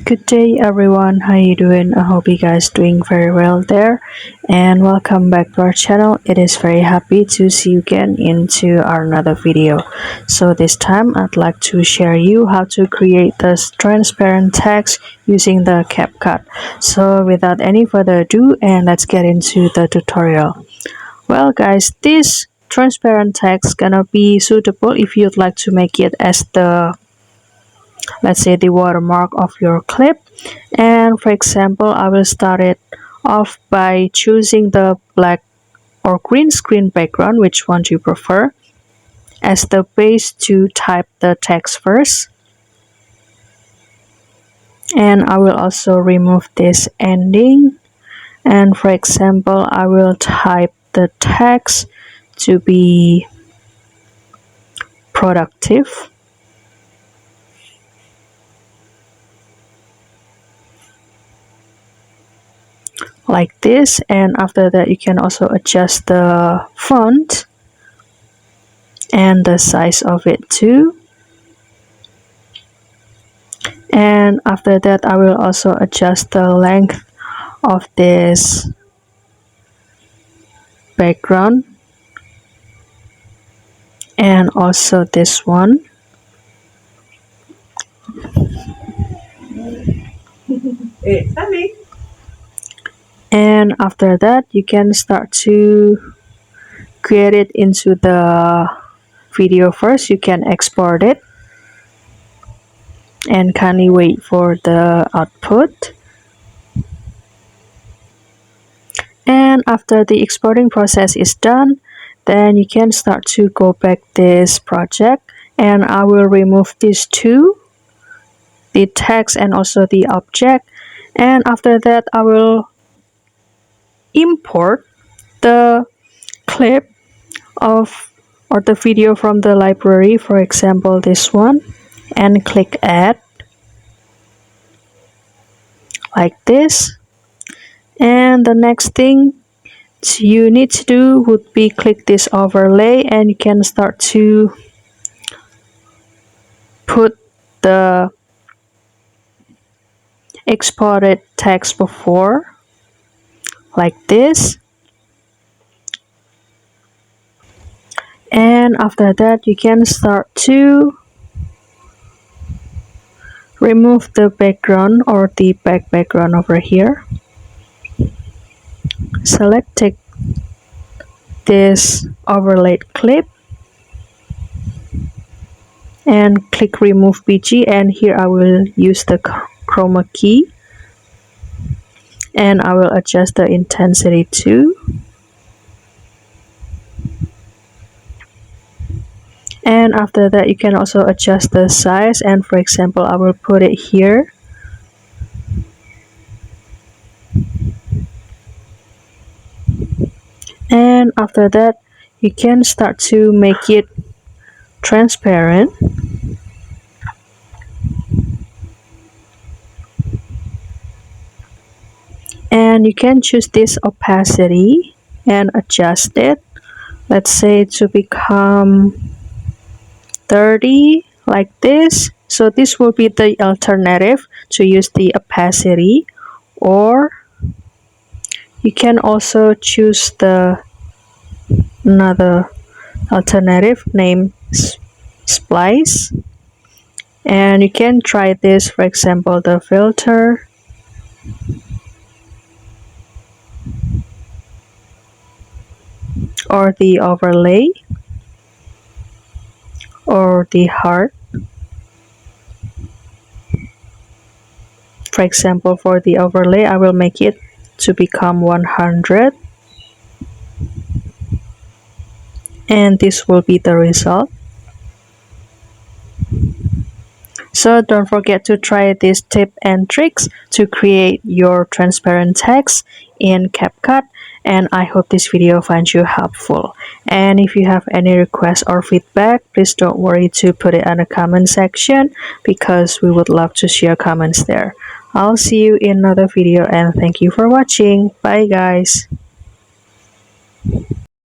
Good day everyone, how you doing? I hope you guys doing very well there, and welcome back to our channel. It is very happy to see you again into our another video. So this time I'd like to share you how to create this transparent text using the CapCut. So without any further ado, and let's get into the tutorial. Well guys, this transparent text gonna be suitable if you'd like to make it as the, let's say, the watermark of your clip. And for example, I will start it off by choosing the black or green screen background, which one you prefer, as the base to type the text first. And I will also remove this ending, and for example I will type the text to be productive. Like this, and after that you can also adjust the font and the size of it too. And after that I will also adjust the length of this background and also this one. And after that you can start to create it into the video first. You can export it and kindly wait for the output. And after the exporting process is done, then you can start to go back this project, and I will remove these two, the text and also the object. And after that I will import the clip of or the video from the library, for example this one, and click add like this. And the next thing you need to do would be click this overlay, and you can start to put the exported text before, like this. And after that you can start to remove the background or the background over here. Take this overlaid clip and click remove BG, and here I will use the chroma key and I will adjust the intensity too. And after that you can also adjust the size, and for example I will put it here. And after that you can start to make it transparent. And you can choose this opacity and adjust it, let's say to become 30, like this. So this will be the alternative to use the opacity, or you can also choose the another alternative named splice, and you can try this, for example the filter, or the overlay, or the heart. For example for the overlay I will make it to become 100, and this will be the result. So don't forget to try these tips and tricks to create your transparent text in CapCut, and I hope this video finds you helpful. And if you have any requests or feedback, please don't worry to put it in the comment section, because we would love to share comments there. I'll see you in another video, and thank you for watching. Bye guys.